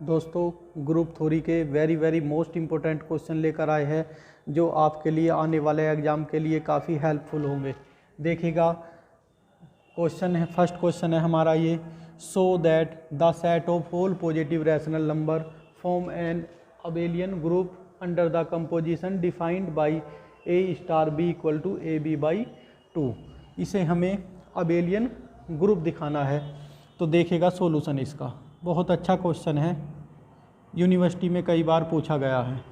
दोस्तों, group theory के very most important question लेकर आए हैं जो आपके लिए आने वाले एग्ज़ाम के लिए काफ़ी हेल्पफुल होंगे। देखिएगा, क्वेश्चन है, फर्स्ट क्वेश्चन है हमारा ये, so that the set of whole positive rational number form an abelian group under the composition defined by a star B equal to A B by 2। इसे हमें अबेलियन ग्रुप दिखाना है। तो देखिएगा सॉल्यूशन इसका, बहुत अच्छा क्वेश्चन है, यूनिवर्सिटी में कई बार पूछा गया है।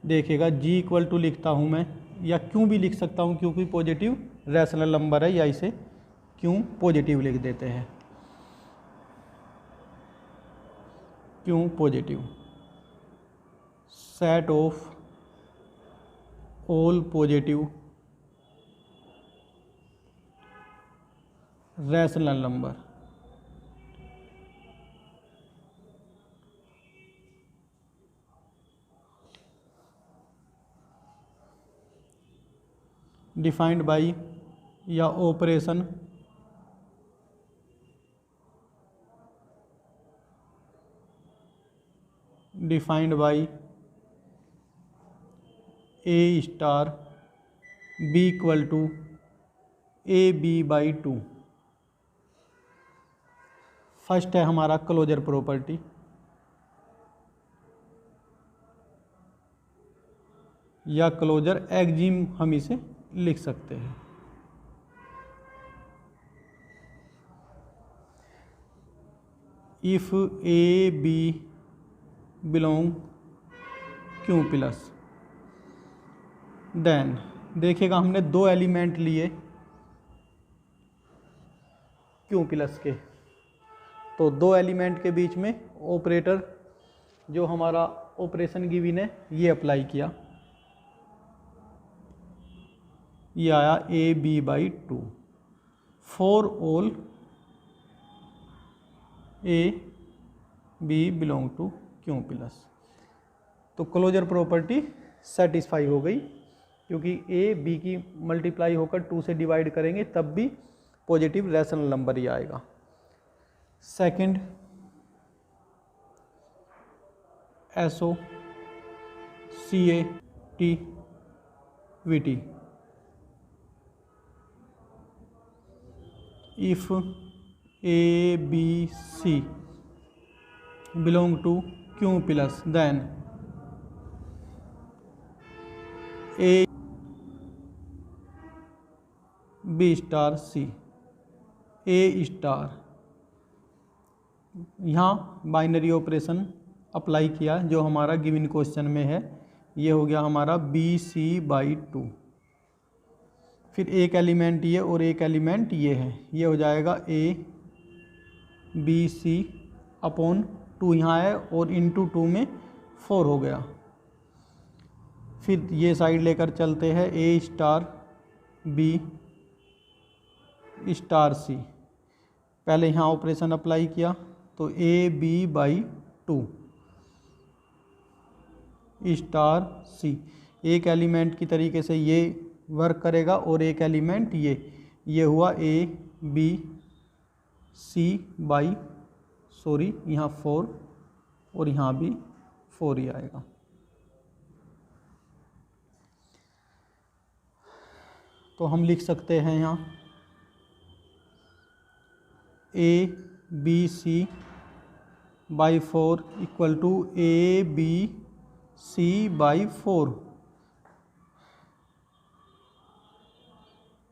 देखिएगा जी इक्वल टू लिखता हूँ मैं, या क्यों भी लिख सकता हूँ क्योंकि पॉजिटिव रैशनल नंबर है, या इसे क्यों पॉजिटिव लिख देते हैं। क्यों positive, set of all positive rational number defined by या operation defined by a star B equal to A B by 2। First है हमारा क्लोजर प्रॉपर्टी, या क्लोजर एक्जिम हम इसे लिख सकते हैं। If a B belong Q plus, then देखिएगा हमने दो एलिमेंट लिए क्यू प्लस के, तो दो एलिमेंट के बीच में ऑपरेटर जो हमारा ऑपरेशन गिवन है ये अप्लाई किया, ये आया a B by 2 for all a B belong to Q plus. तो क्लोजर प्रॉपर्टी सेटिस्फाई हो गई, क्योंकि ए बी की मल्टीप्लाई होकर 2 से डिवाइड करेंगे तब भी पॉजिटिव रैशनल नंबर ही आएगा। Second, associativity, if a B C belong to Q plus, then a b star c a star. यहाँ बाइनरी ऑपरेशन अप्लाई किया जो हमारा गिवन क्वेश्चन में है, ये हो गया हमारा बी सी बाई 2, फिर एक एलिमेंट ये और एक एलिमेंट ये है, ये हो जाएगा ए बी सी अपॉन 2 यहाँ है और इंटू 2 में 4 हो गया। फिर ये साइड लेकर चलते हैं, ए स्टार बी स्टार सी, पहले यहाँ ऑपरेशन अप्लाई किया तो A B by 2 star c, एक एलिमेंट की तरीके से ये वर्क करेगा और एक एलिमेंट ये हुआ a B C by, sorry यहाँ 4 और यहाँ भी 4 ही आएगा। तो हम लिख सकते हैं यहाँ A B C by 4 equal to A B C by 4,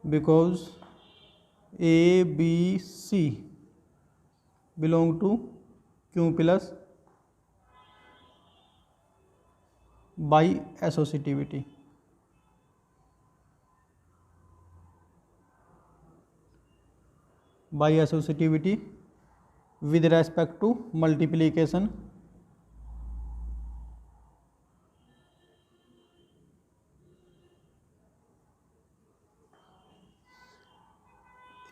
because A B C belong to Q plus by associativity. By associativity with respect to multiplication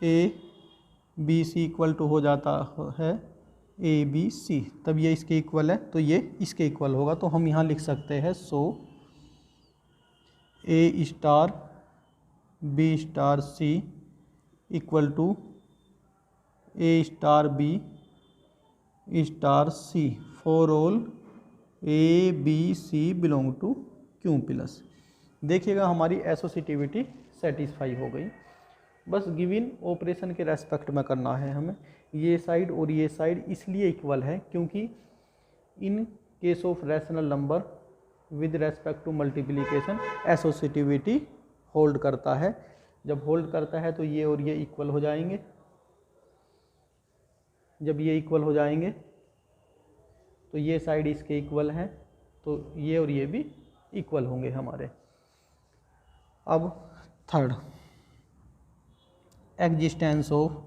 A B C equal to हो जाता है A B C, तब ये इसके equal है तो ये इसके इक्वल होगा। तो हम यहाँ लिख सकते हैं so a star b star c equal to a star b star c for all a B C belong to Q plus. देखिएगा हमारी एसोसिएटिविटी सेटिस्फाई हो गई। बस गिवन ऑपरेशन के रेस्पेक्ट में करना है हमें। ये साइड और ये साइड इसलिए इक्वल है क्योंकि in case of rational number with respect to multiplication associativity hold करता है। जब होल्ड करता है तो ये और ये इक्वल हो जाएंगे। जब ये इक्वल हो जाएंगे तो ये साइड इसके इक्वल है, तो ये और ये भी इक्वल होंगे हमारे। अब third, existence of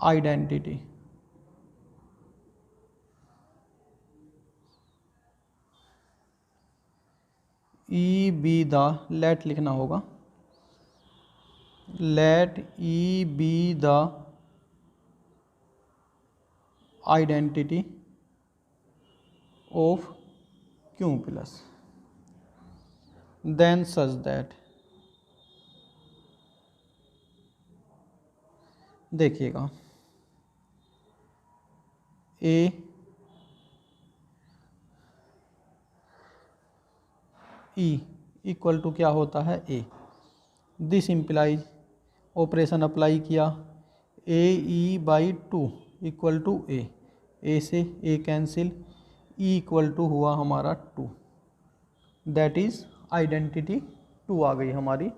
identity. E be the, let लिखना होगा, let e be the identity of Q plus then such that, देखिएगा ए ई इक्वल टू क्या होता है a. This implies, operation apply किया, a e by two equal to a से a cancel, e equal to हुआ हमारा two, that is identity two आ गई हमारी।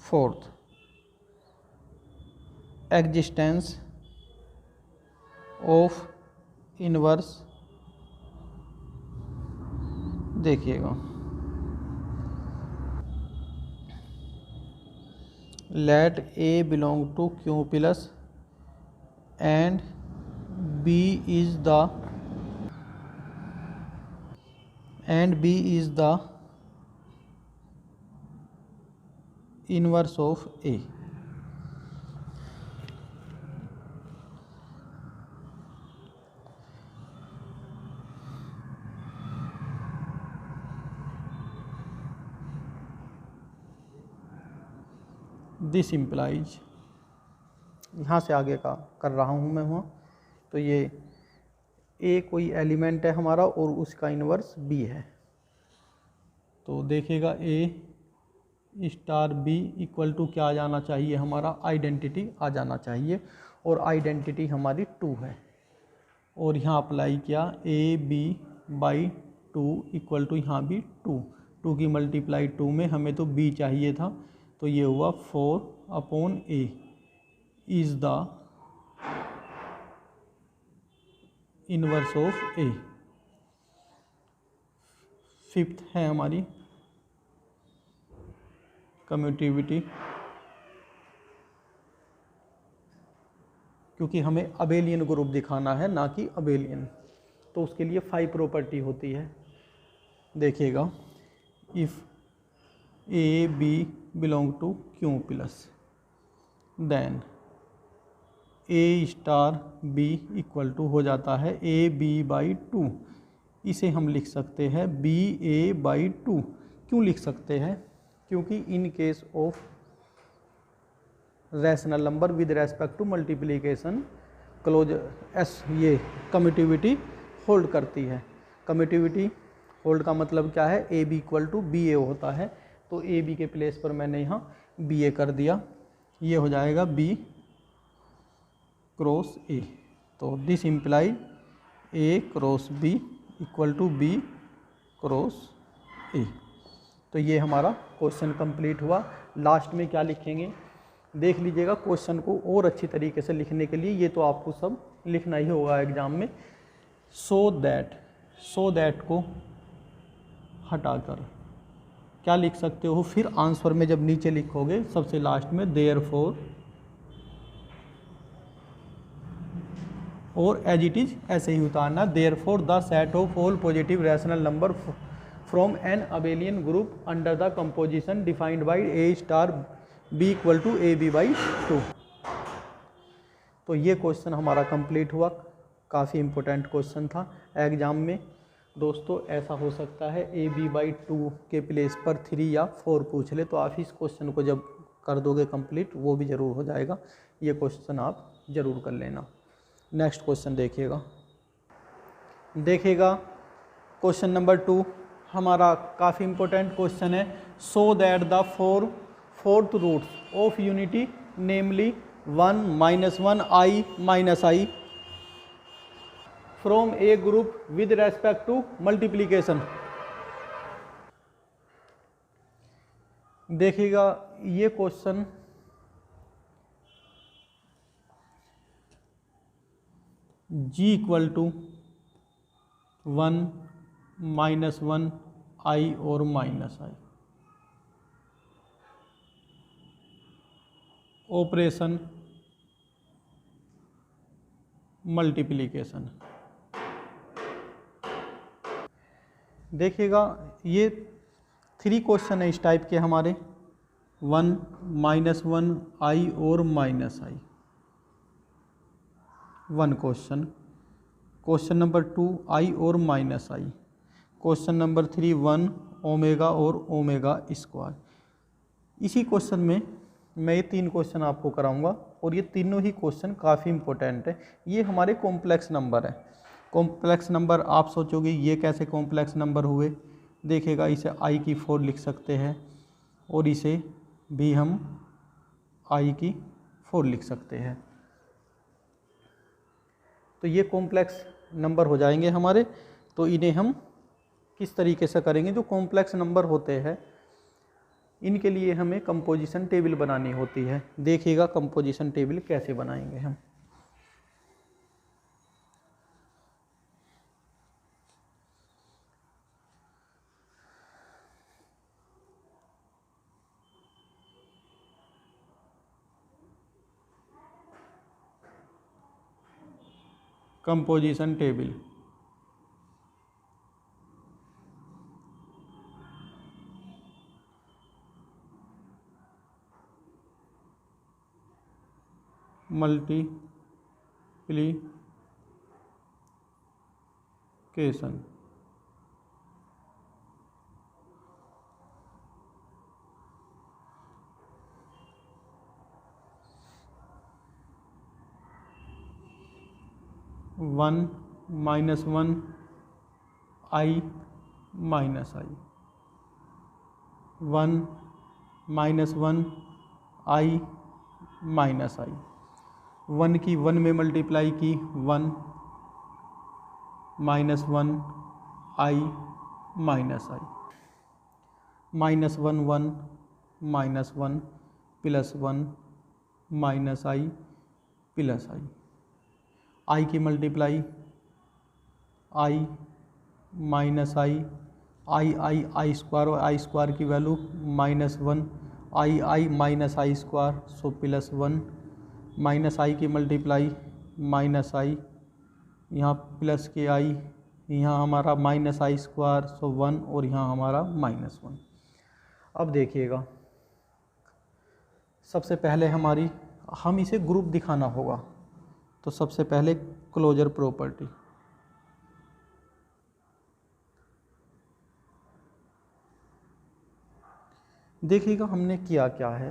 Fourth, existence of inverse. देखिएगा let a belong to Q plus and B is the inverse of A. This implies, यहाँ से आगे का कर रहा हूँ मैं वहाँ, तो ये ए कोई एलिमेंट है हमारा और उसका इन्वर्स बी है। तो देखिएगा ए स्टार बी इक्वल टू क्या आ जाना चाहिए, हमारा आइडेंटिटी आ जाना चाहिए, और आइडेंटिटी हमारी टू है। और यहाँ अप्लाई किया A B by two equal to यहाँ भी टू की मल्टीप्लाई टू में हमें तो बी चाहिए था, तो ये हुआ 4 a is the inverse of a. Fifth है हमारी कम्यूटिविटी, क्योंकि हमें अबेलियन ग्रुप दिखाना है ना कि अबेलियन, तो उसके लिए 5 प्रॉपर्टी होती है। देखिएगा if A B belong to Q plus then A star B equal to हो जाता है ए बी बाई टू। इसे हम लिख सकते हैं बी ए बाई टू। क्यों लिख सकते हैं? क्योंकि in case of rational number with respect to multiplication closes ये कम्यूटिविटी होल्ड करती है। कम्यूटिविटी होल्ड का मतलब क्या है? ए b equal to b a होता है, तो ए बी के प्लेस पर मैंने यहाँ बी ए कर दिया, ये हो जाएगा बी क्रॉस ए। तो this imply a cross b equal to b cross a. तो ये हमारा क्वेश्चन कंप्लीट हुआ। लास्ट में क्या लिखेंगे देख लीजिएगा। क्वेश्चन को और अच्छी तरीके से लिखने के लिए ये तो आपको सब लिखना ही होगा एग्जाम में। सो दैट को हटाकर क्या लिख सकते हो? फिर आंसर में जब नीचे लिखोगे सबसे लास्ट में देयरफॉर, और एज इट इज ऐसे ही उतारना। Therefore the set of all positive rational number from an abelian group under the composition defined by A star B equal to A B by two. तो ये question हमारा complete हुआ। काफ़ी important question था exam में। दोस्तों ऐसा हो सकता है AB/2 के प्लेस पर 3 या 4 पूछ ले, तो आप इस क्वेश्चन को जब कर दोगे कंप्लीट वो भी ज़रूर हो जाएगा। ये क्वेश्चन आप ज़रूर कर लेना। नेक्स्ट क्वेश्चन देखिएगा क्वेश्चन नंबर 2 हमारा काफ़ी इंपॉर्टेंट क्वेश्चन है। So that the fourth roots of unity namely 1 -1 I -I from a group with respect to multiplication. देखिएगा ये क्वेश्चन G = 1 -1 I और -I ऑपरेशन मल्टीप्लिकेशन। देखिएगा ये 3 क्वेश्चन है इस टाइप के हमारे, 1 -1 I और -I 1 क्वेश्चन नंबर 2 I और -I, क्वेश्चन नंबर 3 1 ओमेगा और ओमेगा स्क्वायर। इसी क्वेश्चन में मैं ये 3 क्वेश्चन आपको कराऊंगा और ये तीनों ही क्वेश्चन काफ़ी इंपॉर्टेंट है। ये हमारे कॉम्प्लेक्स नंबर है। कॉम्प्लेक्स नंबर आप सोचोगे ये कैसे कॉम्प्लेक्स नंबर हुए। देखिएगा इसे I⁴ लिख सकते हैं और इसे भी हम I⁴ लिख सकते हैं। तो ये कॉम्प्लेक्स नंबर हो जाएंगे हमारे। तो इन्हें हम किस तरीके से करेंगे, जो कॉम्प्लेक्स नंबर होते हैं इनके लिए हमें कंपोजिशन टेबल बनानी होती है। देखिएगा कंपोजिशन टेबल कैसे बनाएंगे हम। Composition table multiplication. One -1 I -I 1 -1 I -I 1 की 1 में मल्टीप्लाई की 1 -1 I -I -1 1 -1 +1 -I +I I की मल्टीप्लाई I -I स्क्वायर और I स्क्वायर की value -1 I -I square so +1 -I की मल्टीप्लाई -I यहाँ प्लस के I यहाँ हमारा -I स्क्वायर सो 1 और यहाँ हमारा -1। अब देखिएगा सबसे पहले हम इसे ग्रुप दिखाना होगा। तो सबसे पहले क्लोजर प्रॉपर्टी, देखिएगा हमने किया क्या है।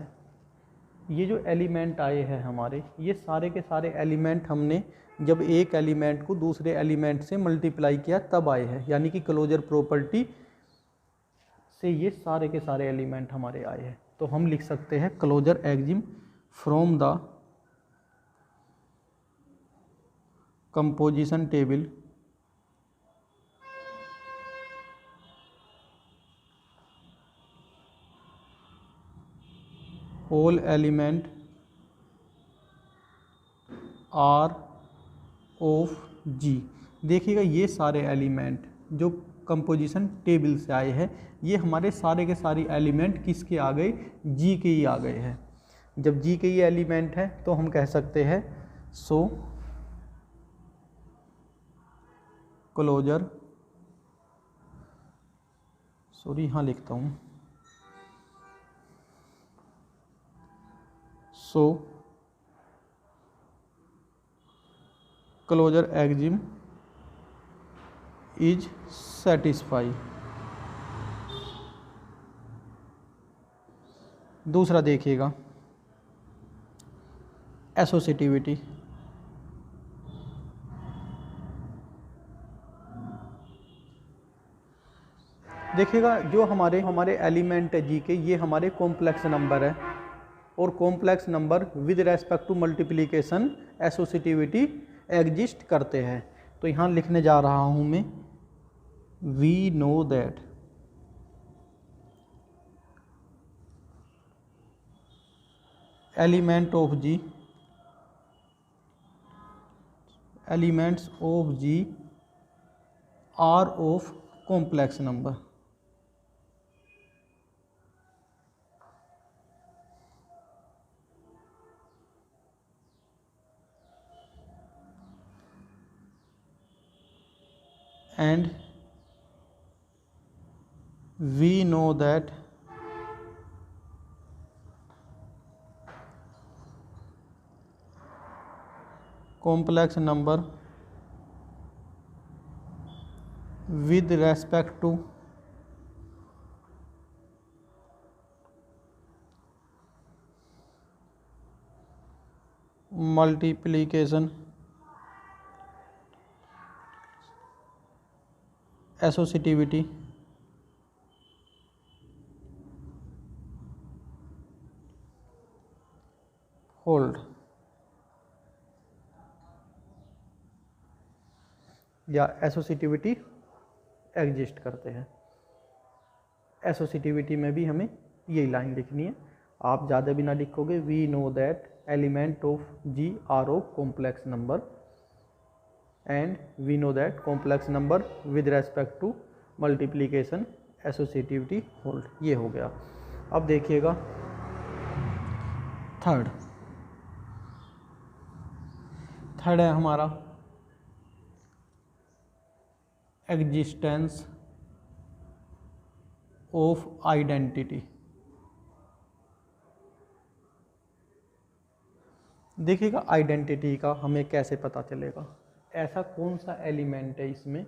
ये जो एलिमेंट आए हैं हमारे, ये सारे के सारे एलिमेंट हमने जब एक एलिमेंट को दूसरे एलिमेंट से मल्टीप्लाई किया तब आए हैं, यानी कि क्लोजर प्रॉपर्टी से ये सारे के सारे एलिमेंट हमारे आए हैं। तो हम लिख सकते हैं closure axiom from the composition table all element are of G. देखिएगा ये सारे एलिमेंट जो कंपोजिशन टेबल से आए हैं ये हमारे सारे के सारे एलिमेंट किसके आ गए, जी के ही आ गए हैं। जब जी के ही एलिमेंट है तो हम कह सकते हैं सो क्लोजर, सॉरी यहाँ लिखता हूँ, सो क्लोजर एक्जिम इज सेटिस्फाई। दूसरा देखिएगा एसोसिएटिविटी। देखिएगा जो हमारे एलिमेंट है जी के, ये हमारे कॉम्प्लेक्स नंबर है, और complex number with respect to multiplication associativity exist करते हैं। तो यहाँ लिखने जा रहा हूँ मैं, we know that elements of G are of complex number. And we know that complex number with respect to multiplication associativity hold या एसोसिएटिविटी एग्जिस्ट करते हैं। एसोसिएटिविटी में भी हमें यही लाइन लिखनी है, आप ज़्यादा भी ना लिखोगे। We know that element of G are of complex number and we know that complex number with respect to multiplication associativity hold. ये हो गया। अब देखिएगा थर्ड है हमारा एग्जिस्टेंस ऑफ आइडेंटिटी। देखिएगा आइडेंटिटी का हमें कैसे पता चलेगा, ऐसा कौन सा एलिमेंट है इसमें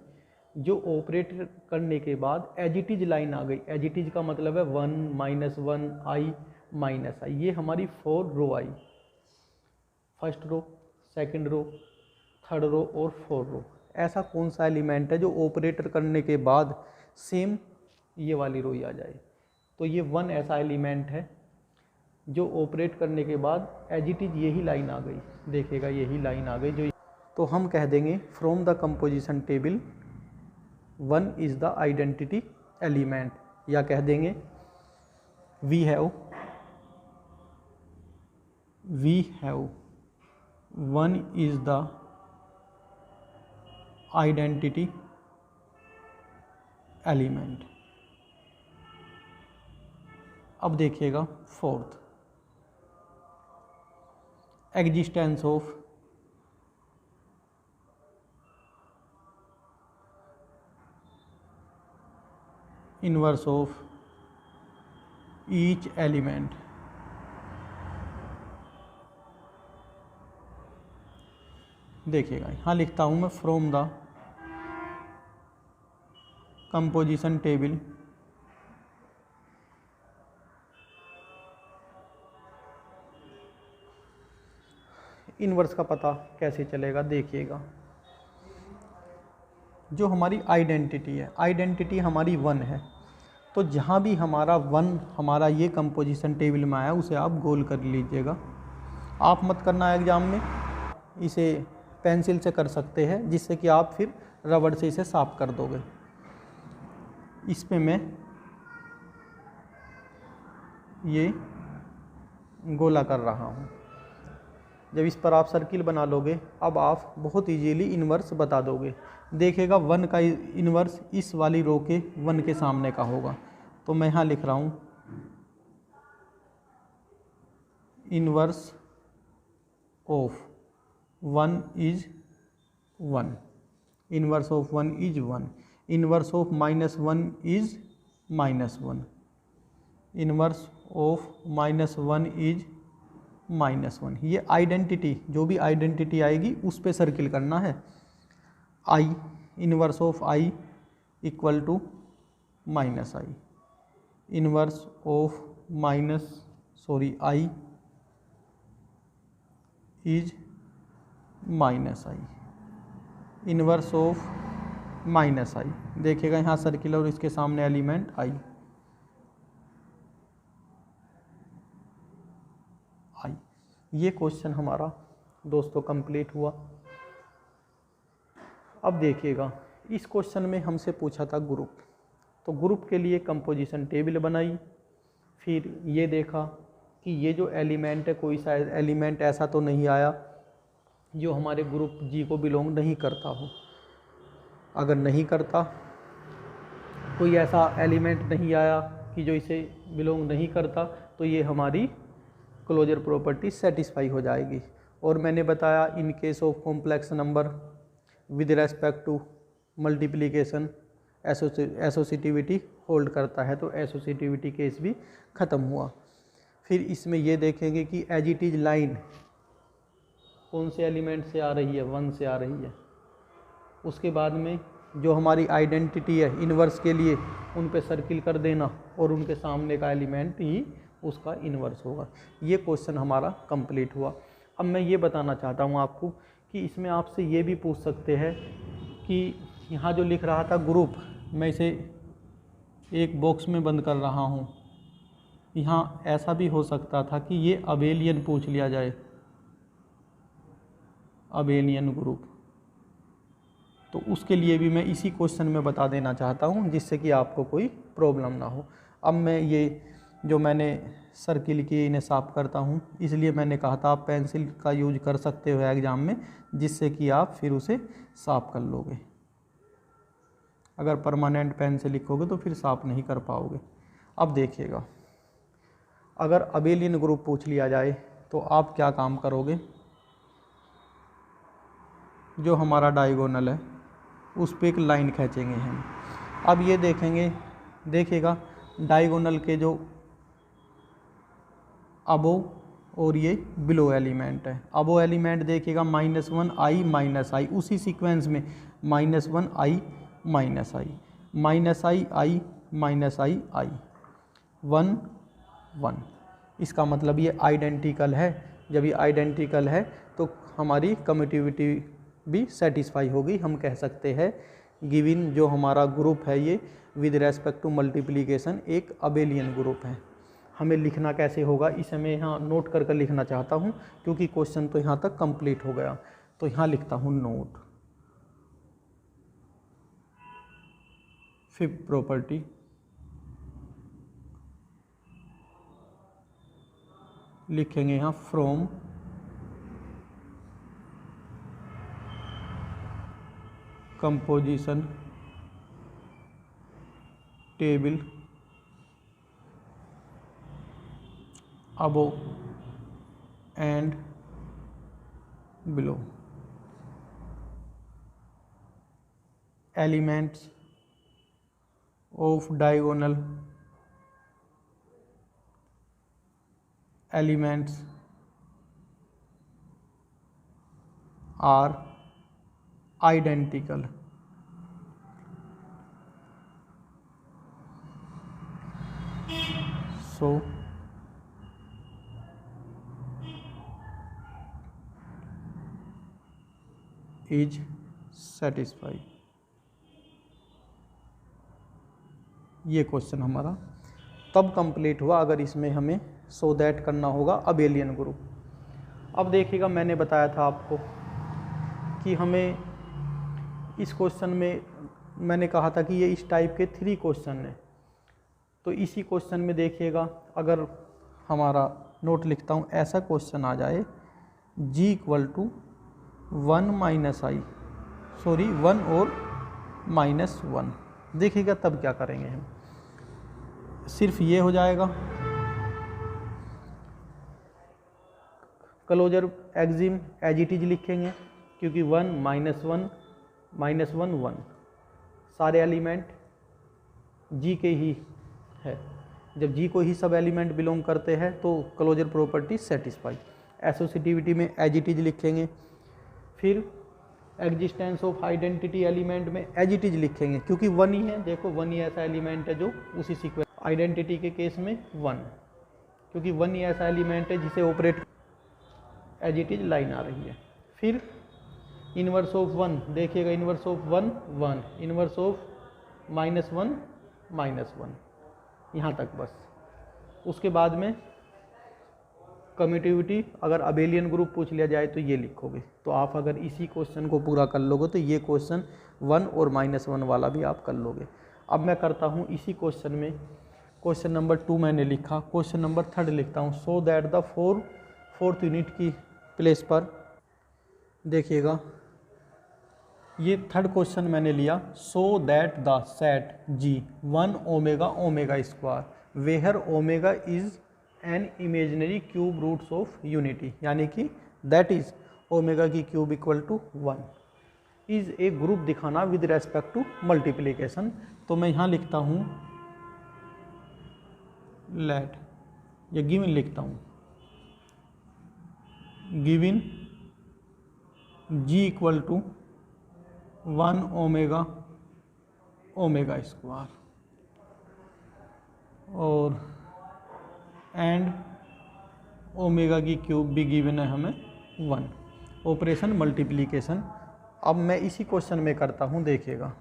जो ऑपरेट करने के बाद एजिटिज लाइन आ गई। एजिटिज का मतलब है 1 -1 i -i। ये हमारी 4 row I, first row, second row, third row और 4 रो। ऐसा कौन सा एलिमेंट है जो ऑपरेटर करने के बाद सेम ये वाली रो ही आ जाए। तो ये 1 ऐसा एलिमेंट है जो ऑपरेट करने के बाद एज इट इज यही लाइन आ गई। देखिएगा यही लाइन आ गई जो, तो हम कह देंगे from the composition table 1 is the identity element, या कह देंगे we have 1 is the identity element. अब देखिएगा fourth, existence of inverse of each element. देखिएगा यहाँ लिखता हूँ मैं from the composition table inverse का पता कैसे चलेगा। देखिएगा जो हमारी आइडेंटिटी है, आइडेंटिटी हमारी 1 है, तो जहाँ भी हमारा 1 हमारा ये कंपोजिशन टेबल में आया उसे आप गोल कर लीजिएगा। आप मत करना एग्जाम में, इसे पेंसिल से कर सकते हैं जिससे कि आप फिर रबड़ से इसे साफ कर दोगे। इस पे मैं ये गोला कर रहा हूँ। जब इस पर आप सर्किल बना लोगे अब आप बहुत इजीली इन्वर्स बता दोगे। देखिएगा 1 का इन्वर्स इस वाली रो के 1 के सामने का होगा, तो मैं यहाँ लिख रहा हूँ inverse of 1 is 1, inverse of 1 is 1, inverse of -1 is -1, inverse of -1 is -1। ये आइडेंटिटी, जो भी आइडेंटिटी आएगी उस पे सर्किल करना है। i, inverse of i equal to minus I, inverse of I is minus I, inverse of minus I. देखिएगा यहाँ सर्किल और इसके सामने एलिमेंट आई, ये क्वेश्चन हमारा दोस्तों कंप्लीट हुआ। अब देखिएगा इस क्वेश्चन में हमसे पूछा था ग्रुप, तो ग्रुप के लिए कंपोजिशन टेबल बनाई, फिर ये देखा कि ये जो एलिमेंट है कोई सा एलिमेंट ऐसा तो नहीं आया जो हमारे ग्रुप जी को बिलोंग नहीं करता हो। अगर नहीं करता, कोई ऐसा एलिमेंट नहीं आया कि जो इसे बिलोंग नहीं करता, तो ये हमारी क्लोजर प्रॉपर्टी सेटिस्फाई हो जाएगी। और मैंने बताया in case of complex number with respect to multiplication associativity hold करता है, तो एसोसिएटिविटी केस भी ख़त्म हुआ। फिर इसमें ये देखेंगे कि एज इट इज लाइन कौन से एलिमेंट से आ रही है, 1 से आ रही है। उसके बाद में जो हमारी आइडेंटिटी है इन्वर्स के लिए, उन पे सर्किल कर देना और उनके सामने का एलिमेंट ही उसका इन्वर्स होगा। ये क्वेश्चन हमारा कंप्लीट हुआ। अब मैं ये बताना चाहता हूँ आपको कि इसमें आपसे ये भी पूछ सकते हैं कि यहाँ जो लिख रहा था ग्रुप, मैं इसे एक बॉक्स में बंद कर रहा हूँ। यहाँ ऐसा भी हो सकता था कि ये अबेलियन पूछ लिया जाए, अबेलियन ग्रुप, तो उसके लिए भी मैं इसी क्वेश्चन में बता देना चाहता हूँ जिससे कि आपको कोई प्रॉब्लम ना हो। अब मैं ये जो मैंने सर्किल किए इन्हें साफ करता हूँ, इसलिए मैंने कहा था आप पेंसिल का यूज कर सकते हो एग्ज़ाम में, जिससे कि आप फिर उसे साफ कर लोगे। अगर परमानेंट पेन से लिखोगे तो फिर साफ नहीं कर पाओगे। अब देखिएगा, अगर अबेलियन ग्रुप पूछ लिया जाए तो आप क्या काम करोगे, जो हमारा डायगोनल है उस पर एक लाइन खींचेंगे हम। अब ये देखेंगे, देखिएगा डायगोनल के जो अबो और ये बिलो एलिमेंट है। अबो एलिमेंट देखिएगा -1 आई माइनस आई, उसी सीक्वेंस में -1 आई माइनस आई, माइनस आई आई माइनस आई आई, 1 1। इसका मतलब ये आइडेंटिकल है। जब ये आइडेंटिकल है तो हमारी कम्यूटिविटी भी सेटिस्फाई होगी। हम कह सकते हैं गिवन जो हमारा ग्रुप है ये विद रेस्पेक्ट टू मल्टीप्लिकेशन एक अबेलियन ग्रुप है। हमें लिखना कैसे होगा, इसे मैं यहाँ नोट कर लिखना चाहता हूँ क्योंकि क्वेश्चन तो यहाँ तक कंप्लीट हो गया। तो यहाँ लिखता हूँ नोट, फिफ्थ प्रॉपर्टी लिखेंगे यहाँ from composition table above and below, elements of diagonal elements are identical. So is satisfied। ये क्वेश्चन हमारा तब कंप्लीट हुआ अगर इसमें हमें सो दैट करना होगा अबेलियन ग्रुप। अब देखिएगा, मैंने बताया था आपको कि हमें इस क्वेश्चन में मैंने कहा था कि ये इस टाइप के 3 क्वेश्चन हैं। तो इसी क्वेश्चन में देखिएगा, अगर हमारा नोट लिखता हूँ, ऐसा क्वेश्चन आ जाए g = 1 माइनस आई, सॉरी 1 और -1, देखिएगा तब क्या करेंगे हम। सिर्फ ये हो जाएगा, closure axiom as it is लिखेंगे क्योंकि 1 -1 1 सारे एलिमेंट जी के ही है। जब जी को ही सब एलिमेंट बिलोंग करते हैं तो क्लोजर प्रॉपर्टी सेटिस्फाई। एसोसिएटिविटी में एज इट इज लिखेंगे। फिर एग्जिस्टेंस ऑफ आइडेंटिटी एलिमेंट में एज इट इज लिखेंगे क्योंकि वन ही है, देखो वन ही ऐसा एलिमेंट है जो उसी सीक्वेंस, आइडेंटिटी के केस में वन, क्योंकि वन ही ऐसा एलिमेंट है जिसे operate as it is line आ रही है। फिर इनवर्स ऑफ वन देखिएगा, inverse of one one, inverse of minus one, यहाँ तक बस। उसके बाद में कम्यूटिविटी, अगर अबेलियन ग्रुप पूछ लिया जाए तो ये लिखोगे। तो आप अगर इसी क्वेश्चन को पूरा कर लोगे तो ये क्वेश्चन 1 और -1 वाला भी आप कर लोगे। अब मैं करता हूँ इसी क्वेश्चन में, क्वेश्चन नंबर 2 मैंने लिखा, क्वेश्चन नंबर 3 लिखता हूँ। So that the fourth unit की प्लेस पर देखिएगा, ये थर्ड क्वेश्चन मैंने लिया। So that the set G 1 omega omega square where omega is an imaginary cube roots of unity, यानी कि दैट इज ओमेगा की cube equal to 1 is a group दिखाना विद रेस्पेक्ट टू मल्टीप्लीकेशन। तो मैं यहाँ लिखता हूँ लेट, या गिवन लिखता हूँ, given G equal to 1 omega omega square और एंड ओमेगा की क्यूब भी गिवन है हमें 1, ऑपरेशन मल्टीप्लीकेशन। अब मैं इसी क्वेश्चन में करता हूँ, देखिएगा।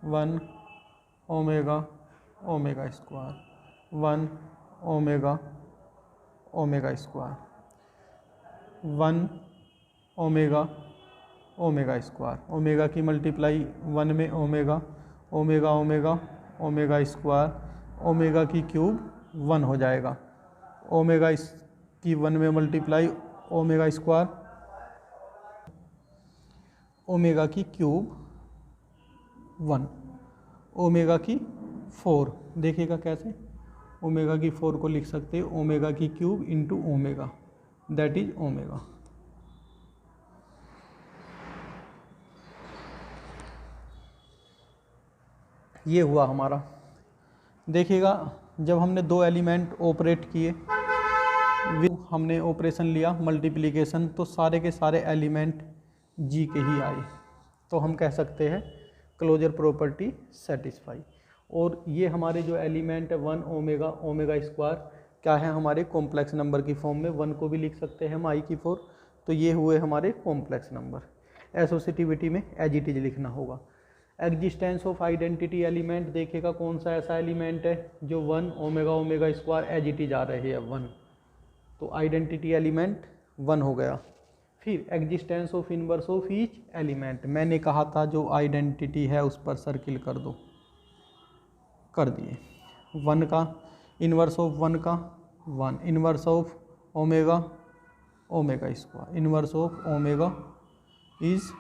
One omega omega square, 1 omega omega square, 1 omega omega square, omega की मल्टीप्लाई 1 में omega omega omega omega square, omega की क्यूब 1 हो जाएगा, ओमेगा की 1 में मल्टीप्लाई ओमेगा स्क्वायर, ओमेगा की क्यूब 1, ओमेगा की 4, देखिएगा कैसे, ओमेगा की 4 को लिख सकते हैं ओमेगा की cube into omega, that is omega. ये हुआ हमारा। देखिएगा जब हमने दो एलिमेंट ऑपरेट किए, हमने ऑपरेशन लिया मल्टीप्लिकेशन, तो सारे के सारे एलिमेंट G के ही आए, तो हम कह सकते हैं क्लोजर प्रॉपर्टी सेटिस्फाई। और ये हमारे जो एलिमेंट है 1 ओमेगा ओमेगा स्क्वायर क्या है, हमारे कॉम्प्लेक्स नंबर की फॉर्म में, 1 को भी लिख सकते हैं हम I की 4, तो ये हुए हमारे कॉम्प्लेक्स नंबर। एसोसिएटिविटी में एज इट इज लिखना होगा। एग्जिस्टेंस ऑफ आइडेंटिटी एलिमेंट देखिएगा कौन सा ऐसा एलिमेंट है जो 1 omega omega square as it is आ रहे हैं 1, तो आइडेंटिटी एलिमेंट 1 हो गया। फिर existence of inverse of each element, मैंने कहा था जो आइडेंटिटी है उस पर सर्किल कर दो, कर दिए। 1 का इनवर्स ऑफ 1 का 1, inverse of omega omega square, inverse of omega is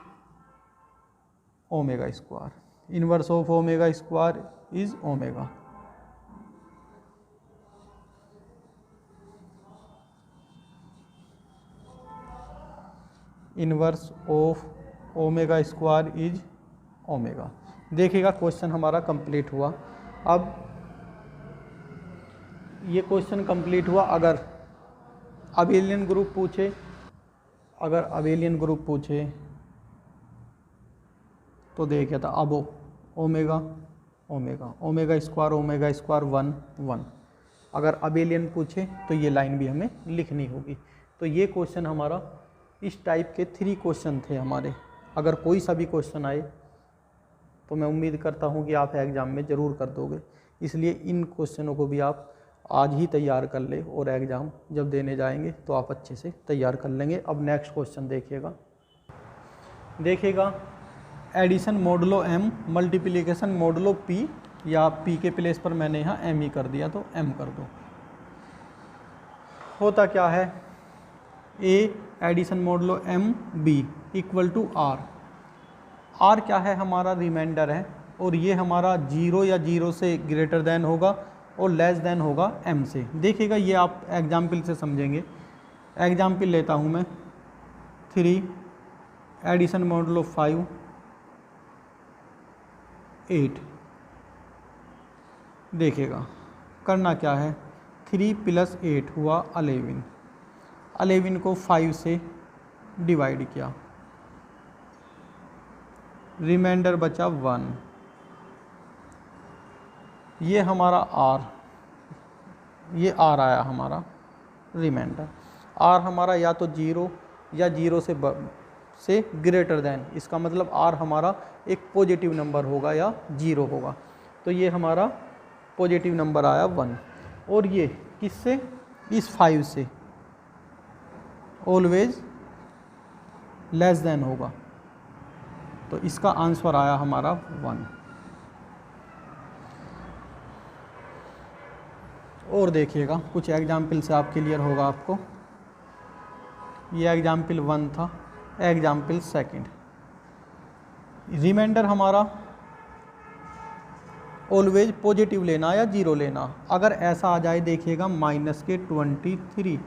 omega square, inverse of omega square is omega. Inverse of omega square is omega. देखिएगा क्वेश्चन हमारा कंप्लीट हुआ। अब ये क्वेश्चन कंप्लीट हुआ। अगर अबेलियन ग्रुप पूछे, अगर अबेलियन ग्रुप पूछे तो देखिए था अब ओमेगा ओमेगा ओमेगा स्क्वायर 1 1, अगर अबेलियन पूछे तो ये लाइन भी हमें लिखनी होगी। तो ये क्वेश्चन हमारा इस टाइप के 3 क्वेश्चन थे हमारे। अगर कोई सा भी क्वेश्चन आए तो मैं उम्मीद करता हूँ कि आप एग्ज़ाम में ज़रूर कर दोगे, इसलिए इन क्वेश्चनों को भी आप आज ही तैयार कर ले और एग्ज़ाम जब देने जाएंगे तो आप अच्छे से तैयार कर लेंगे। अब नेक्स्ट क्वेश्चन देखिएगा addition modulo m multiplication modulo p, या p के प्लेस पर मैंने यहाँ m ही कर दिया तो m कर दो। होता क्या है, a addition modulo m b equal to r, r क्या है हमारा रिमाइंडर है, और ये हमारा 0 या 0 से ग्रेटर देन होगा और लेस देन होगा m से। देखिएगा ये आप एग्जाम्पल से समझेंगे। एग्जाम्पल लेता हूँ मैं, 3 एडिशन मॉडुलो 5 8। देखिएगा करना क्या है, 3 + 8 हुआ 11। 11 को 5 से डिवाइड किया, रिमाइंडर बचा 1। ये हमारा R, ये R आया हमारा रिमाइंडर। R हमारा या तो 0 या 0 से ग्रेटर देन, इसका मतलब R हमारा एक पॉजिटिव नंबर होगा या 0 होगा। तो ये हमारा पॉजिटिव नंबर आया 1। और ये किससे, इस 5 से ऑलवेज लेस देन होगा, तो इसका आंसर आया हमारा 1। और देखिएगा कुछ एग्जाम्पल से आप क्लियर होगा आपको। ये एग्जाम्पल 1 था, एग्जाम्पल 2। रिमाइंडर हमारा ऑलवेज पॉजिटिव लेना या 0 लेना। अगर ऐसा आ जाए देखिएगा -23,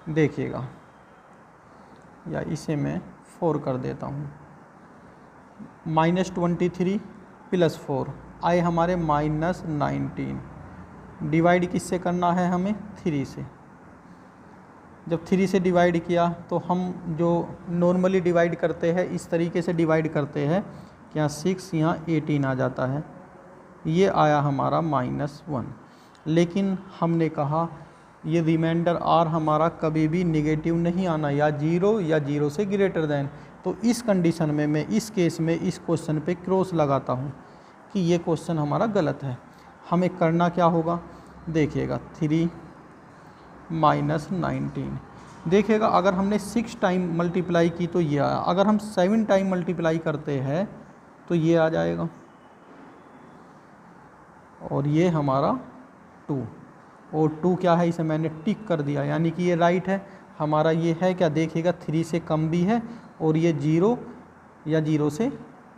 देखिएगा, या इसे मैं 4 कर देता हूँ। -23 + 4 आए हमारे -19। डिवाइड किससे करना है हमें, 3 से। जब 3 से डिवाइड किया तो हम जो नॉर्मली डिवाइड करते हैं इस तरीके से डिवाइड करते हैं कि यहाँ 6 यहाँ 18 आ जाता है। ये आया हमारा -1। लेकिन हमने कहा ये रिमाइंडर R हमारा कभी भी नेगेटिव नहीं आना, या 0 से ग्रेटर देन। तो इस कंडीशन में मैं इस केस में इस क्वेश्चन पे क्रॉस लगाता हूँ कि ये क्वेश्चन हमारा गलत है। हमें करना क्या होगा, देखिएगा 3 - 19। देखिएगा अगर हमने 6 टाइम मल्टीप्लाई की तो ये आया, अगर हम 7 टाइम मल्टीप्लाई करते हैं तो ये आ जाएगा, और ये हमारा 2। और 2 क्या है, इसे मैंने टिक कर दिया, यानी कि ये राइट है हमारा। ये है क्या, देखिएगा 3 से कम भी है, और ये 0 या 0 से,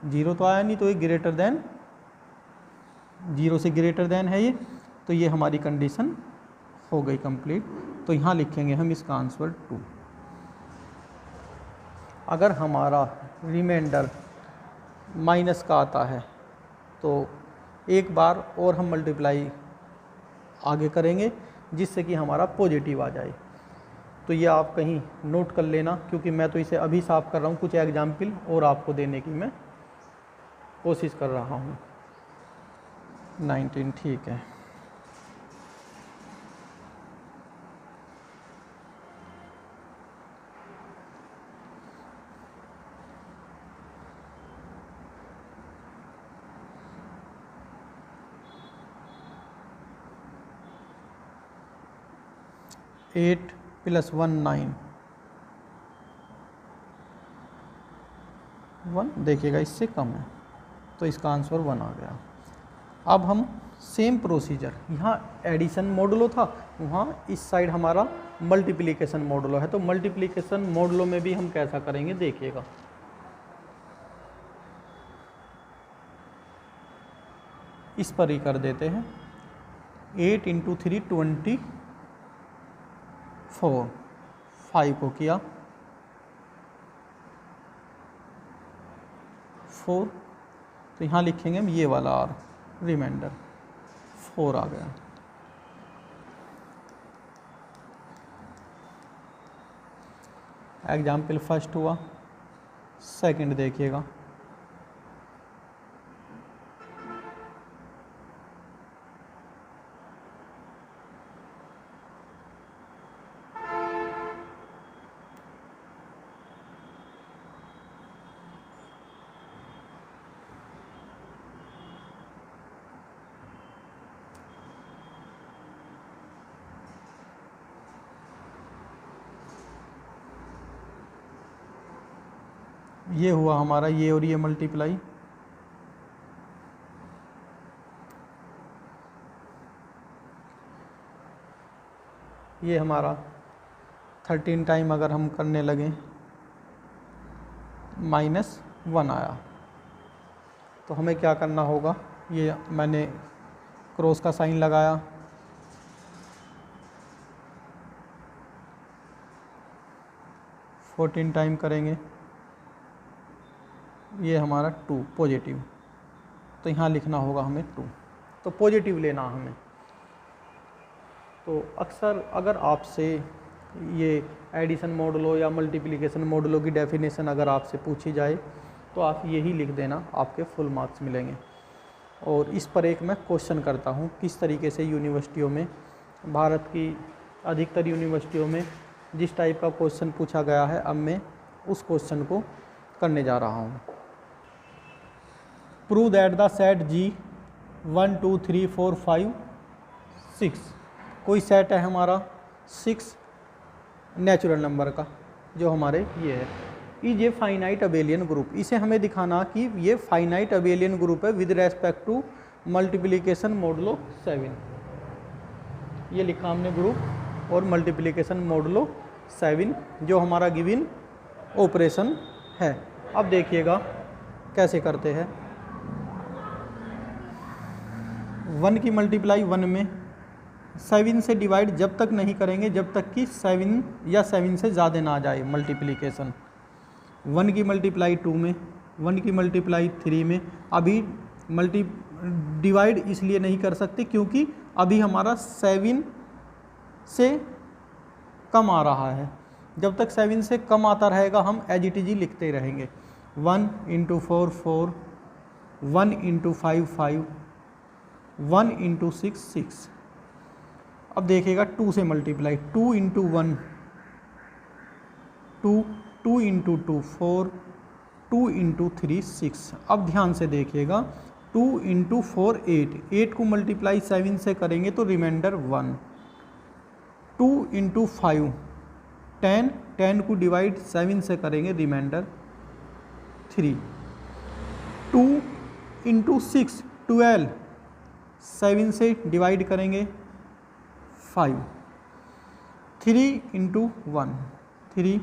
0 तो आया नहीं, तो ये ग्रेटर देन, 0 से ग्रेटर देन है ये। तो ये हमारी कंडीशन हो गई कंप्लीट। तो यहाँ लिखेंगे हम इसका आंसर 2। अगर हमारा रिमाइंडर माइनस का आता है तो एक बार और हम मल्टीप्लाई आगे करेंगे जिससे कि हमारा पॉजिटिव आ जाए। तो ये आप कहीं नोट कर लेना, क्योंकि मैं तो इसे अभी साफ कर रहा हूँ, कुछ एग्जाम्पल और आपको देने की मैं कोशिश कर रहा हूँ। 19 ठीक है। एट + 1 9, 1 देखिएगा इससे कम है, तो इसका आंसर 1 आ गया। अब हम सेम प्रोसीजर, यहाँ एडिशन मॉडुलो था, वहाँ इस साइड हमारा मल्टीप्लिकेशन मॉडुलो है, तो मल्टीप्लिकेशन मॉडुलो में भी हम कैसा करेंगे देखिएगा। इस पर ही कर देते हैं। 8 × 3 24, 5 को किया 4, तो यहाँ लिखेंगे हम ये वाला R रिमाइंडर 4 आ गया। एग्जाम्पल फर्स्ट हुआ, सेकंड देखिएगा। ये हुआ हमारा ये और ये मल्टीप्लाई, ये हमारा 13 टाइम अगर हम करने लगे -1 आया। तो हमें क्या करना होगा, ये मैंने क्रॉस का साइन लगाया, फोर्टीन टाइम करेंगे, ये हमारा 2 पॉजिटिव, तो यहाँ लिखना होगा हमें 2, तो पॉजिटिव लेना हमें। तो अक्सर अगर आपसे ये एडिशन मॉडुलो या मल्टीप्लिकेशन मॉडुलो की डेफिनेशन अगर आपसे पूछी जाए तो आप यही लिख देना, आपके फुल मार्क्स मिलेंगे। और इस पर एक मैं क्वेश्चन करता हूँ, किस तरीके से यूनिवर्सिटियों में, भारत की अधिकतर यूनिवर्सिटियों में जिस टाइप का क्वेश्चन पूछा गया है, अब मैं उस क्वेश्चन को करने जा रहा हूँ। Prove that the set G 1 2 3 4 5 6, कोई सेट है हमारा 6 नेचुरल नंबर का, जो हमारे ये है, is a finite abelian group. इसे हमें दिखाना कि ये फाइनाइट अबेलियन ग्रुप है with respect to multiplication modulo 7। ये लिखा हमने ग्रुप और मल्टीप्लिकेशन मॉडुलो 7 जो हमारा गिवन ऑपरेशन है। अब देखिएगा कैसे करते हैं। 1 की मल्टीप्लाई 1 में, 7 से डिवाइड जब तक नहीं करेंगे जब तक कि 7 या 7 से ज़्यादा ना आ जाए मल्टीप्लिकेशन। 1 की मल्टीप्लाई 2 में, 1 की मल्टीप्लाई 3 में। अभी डिवाइड इसलिए नहीं कर सकते क्योंकि अभी हमारा 7 से कम आ रहा है। जब तक 7 से कम आता रहेगा हम एज इट इज लिखते रहेंगे। 1 × 4 4, 1 × 5 5, 1 × 6 6। अब देखिएगा 2 से मल्टीप्लाई, 2 × 1 2, 2 × 2 4, 2 × 3 6। अब ध्यान से देखिएगा, 2 × 4 8, 8 को मल्टीप्लाई 7 से करेंगे तो रिमाइंडर 1। 2 × 5 10, 10 को डिवाइड 7 से करेंगे रिमाइंडर 3। 2 × 6 12, 7 से डिवाइड करेंगे 5। 3 × 1 3,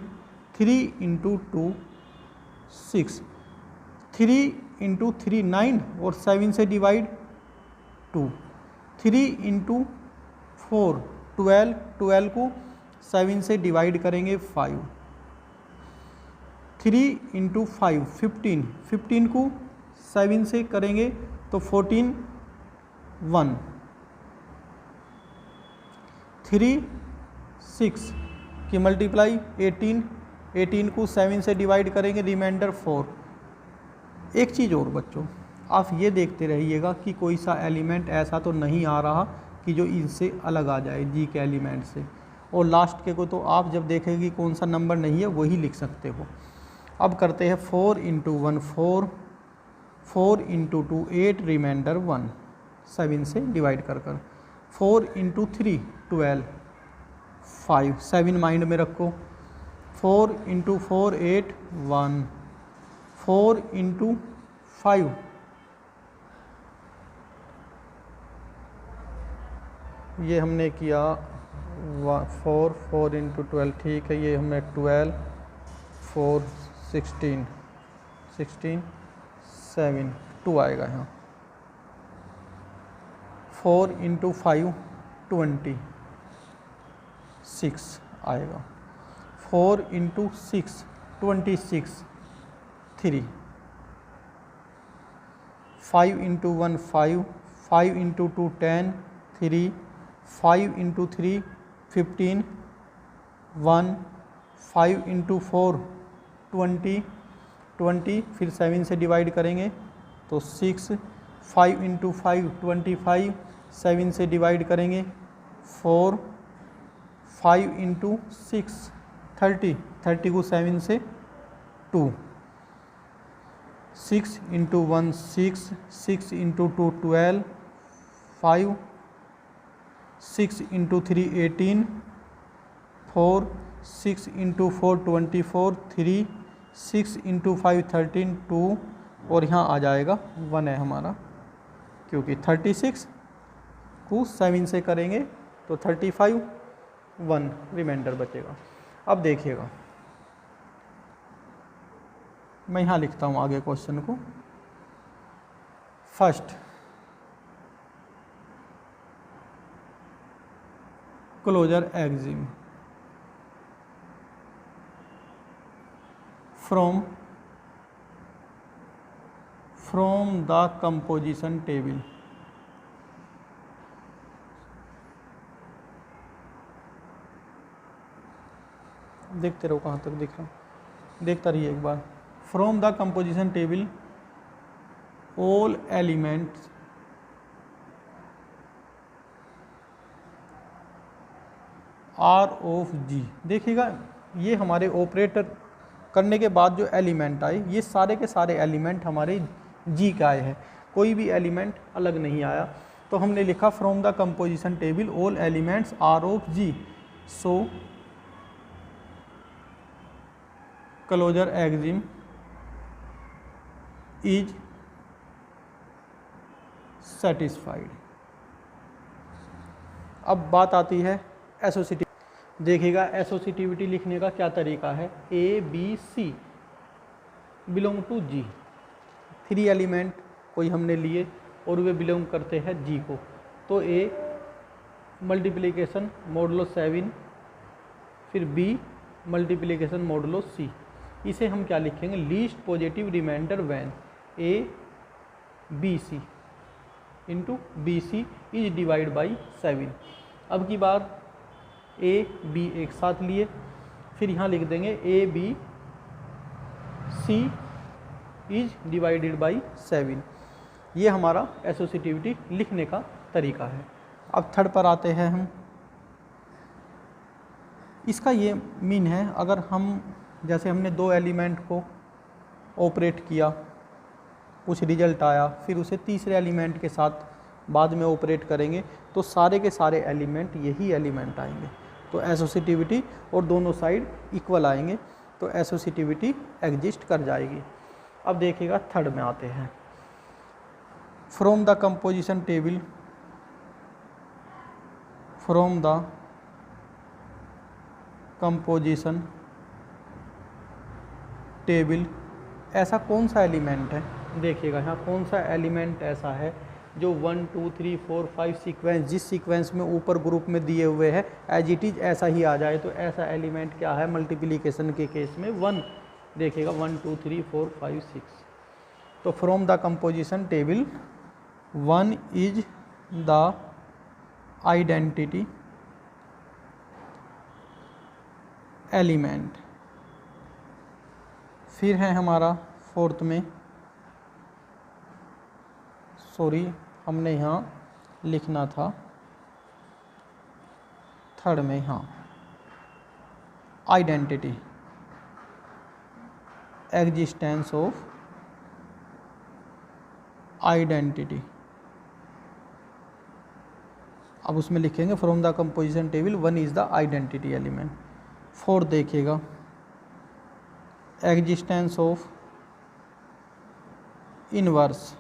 3 × 2 6, 3 × 3 9 और 7 से डिवाइड 2। 3 × 4 12, 12 को 7 से डिवाइड करेंगे 5। 3 × 5 15, 15 को 7 से करेंगे तो 14 1। 3 6 की मल्टीप्लाई 18, 18 को 7 से डिवाइड करेंगे रिमाइंडर 4। एक चीज़ और बच्चों, आप ये देखते रहिएगा कि कोई सा एलिमेंट ऐसा तो नहीं आ रहा कि जो इनसे अलग आ जाए जी के एलिमेंट से। और लास्ट के को तो आप जब देखेंगे कौन सा नंबर नहीं है वही लिख सकते हो। अब करते हैं 4 × 1 4, 4 × 2 8 रिमाइंडर 1, 7 से डिवाइड कर 4 × 3 12 5, 7 माइंड में रखो। 4 × 4 8 1, 4 × 5 ये हमने किया 4, 4 × 12 ठीक है, ये हमें 12 4 16 16 7 2 आएगा यहाँ। 4 × 5 20 6 आएगा। 4 × 6 26 3। 5 × 1 5, 5 × 2 10 3, 5 × 3 15 1, 5 × 4 20 20, फिर 7 से डिवाइड करेंगे तो 6। 5 × 5 25, 7 से डिवाइड करेंगे 4। 5 × 6 30, 30 को 7 से 2। 6 × 1 6, 6 × 2 12 5, 6 × 3 18 4, 6 × 4 24 3, 6 × 5 13 2 और यहाँ आ जाएगा 1 है हमारा, क्योंकि 36 को 7 से करेंगे तो 35 1 रिमाइंडर बचेगा। अब देखिएगा मैं यहाँ लिखता हूँ आगे क्वेश्चन को। First closure axiom from the composition table. देखते रहो कहाँ तक दिख रहा, देखता रहिए एक बार। From the composition table all elements are of G. देखिएगा ये हमारे ऑपरेटर करने के बाद जो एलिमेंट आए ये सारे के सारे एलिमेंट हमारे जी का आए हैं, कोई भी एलिमेंट अलग नहीं आया। तो हमने लिखा from the composition table all elements are of G, so closure axiom is satisfied. अब बात आती है एसोसिएटिव। देखिएगा एसोसिएटिविटी लिखने का क्या तरीका है, A B C belong to G. 3 element कोई हमने लिए और वे बिलोंग करते हैं जी को, तो ए मल्टीप्लिकेशन मॉडुलो 7, फिर बी मल्टीप्लिकेशन मॉडुलो सी। इसे हम क्या लिखेंगे, least positive remainder when A B C into B C is divide by 7। अब की बार ए बी एक साथ लिए, फिर यहाँ लिख देंगे A B C is divided by 7। ये हमारा एसोसिएटिविटी लिखने का तरीका है। अब थर्ड पर आते हैं हम। इसका ये मीन है, अगर हम जैसे हमने 2 एलिमेंट को ऑपरेट किया, कुछ रिजल्ट आया, फिर उसे तीसरे एलिमेंट के साथ बाद में ऑपरेट करेंगे तो सारे के सारे एलिमेंट यही एलिमेंट आएंगे, तो एसोसिएटिविटी और दोनों साइड इक्वल आएंगे, तो एसोसिएटिविटी एग्जिस्ट कर जाएगी। अब देखिएगा थर्ड में आते हैं। From the composition table, from the composition table ऐसा कौन सा एलिमेंट है, देखिएगा यहाँ कौन सा एलिमेंट ऐसा है जो 1 2 3 4 5 सीक्वेंस जिस सीक्वेंस में ऊपर ग्रुप में दिए हुए हैं एज इट इज़ ऐसा ही आ जाए, तो ऐसा एलिमेंट क्या है मल्टीप्लिकेशन के केस में 1। देखिएगा 1 2 3 4 5 6। तो from the composition table 1 is the identity element. फिर है हमारा फोर्थ में, सॉरी हमने यहाँ लिखना था थर्ड में, हाँ आइडेंटिटी एग्जिस्टेंस ऑफ आइडेंटिटी। अब उसमें लिखेंगे from the composition table 1 is the identity element. Fourth देखिएगा एग्जिस्टेंस ऑफ इनवर्स,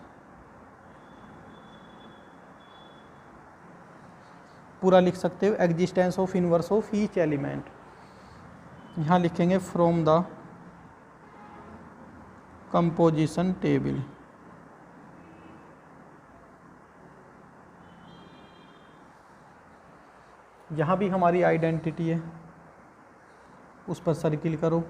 पूरा लिख सकते हो existence of inverse of each element. यहाँ लिखेंगे फ्रॉम द कंपोजिशन टेबल। जहाँ भी हमारी आइडेंटिटी है उस पर सर्किल करो,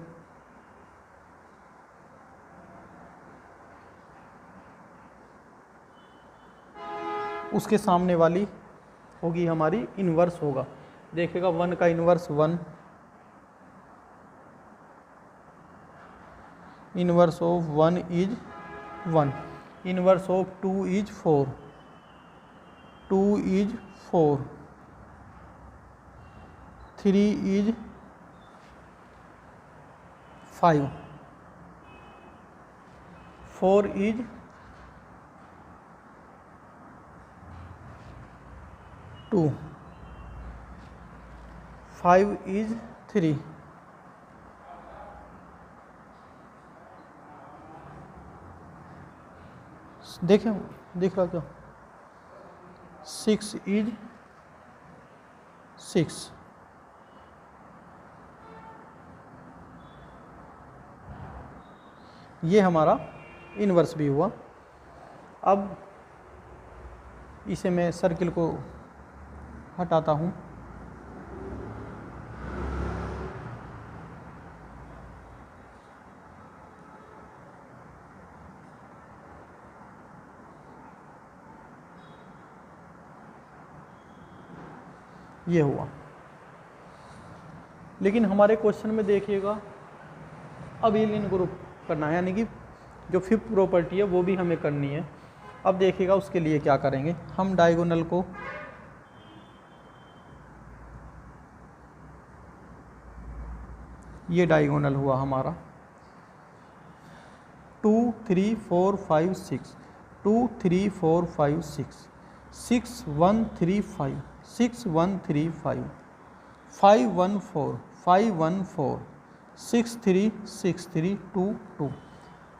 उसके सामने वाली होगी हमारी इन्वर्स होगा। देखिएगा 1 का inverse 1, inverse of 1 is 1, inverse of 2 is 4, 2 is 4, 3 is 5, 4 is 2, 5 is 3, देखें दिख रहा क्या, 6 इज 6, ये हमारा इन्वर्स भी हुआ। अब इसे मैं सर्किल को हटाता हूँ। ये हुआ। लेकिन हमारे क्वेश्चन में देखिएगा अबेलियन ग्रुप करना है, यानी कि जो फिफ्थ प्रॉपर्टी है वो भी हमें करनी है। अब देखिएगा उसके लिए क्या करेंगे, हम डायगोनल को ये डायगोनल हुआ हमारा 2 3 4 5 6 2 3 4 5 6 6 1 3 5 6 1 3 5 5 1 4 5 1 4 6 3 6 3 2 2।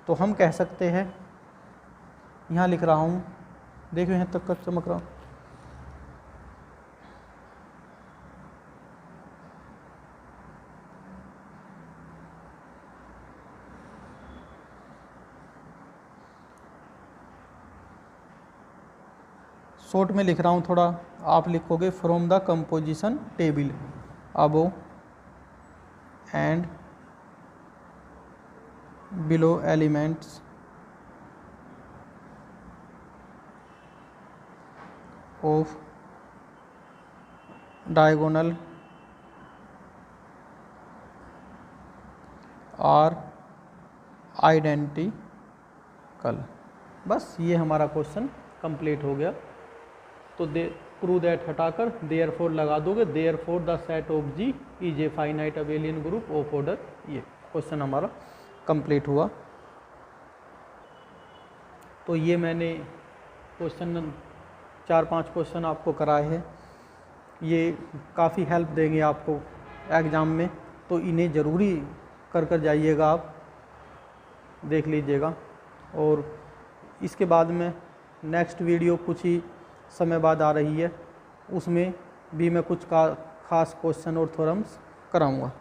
तो हम कह सकते हैं, यहाँ लिख रहा हूँ, देखो यहाँ तक का चमक रहा, शॉर्ट में लिख रहा हूँ थोड़ा, आप लिखोगे from the composition table above and below elements of diagonal are identical. बस ये हमारा क्वेश्चन कंप्लीट हो गया। तो प्रूव दैट हटाकर देयरफॉर लगा दोगे, therefore the set of G is a finite abelian group of order. ये क्वेश्चन हमारा कंप्लीट हुआ। तो ये मैंने क्वेश्चन 4-5 क्वेश्चन आपको कराए हैं, ये काफ़ी हेल्प देंगे आपको एग्ज़ाम में, तो इन्हें ज़रूरी कर जाइएगा, आप देख लीजिएगा। और इसके बाद में नेक्स्ट वीडियो कुछ ही समय बाद आ रही है, उसमें भी मैं कुछ खास क्वेश्चन और थ्योरम्स कराऊंगा।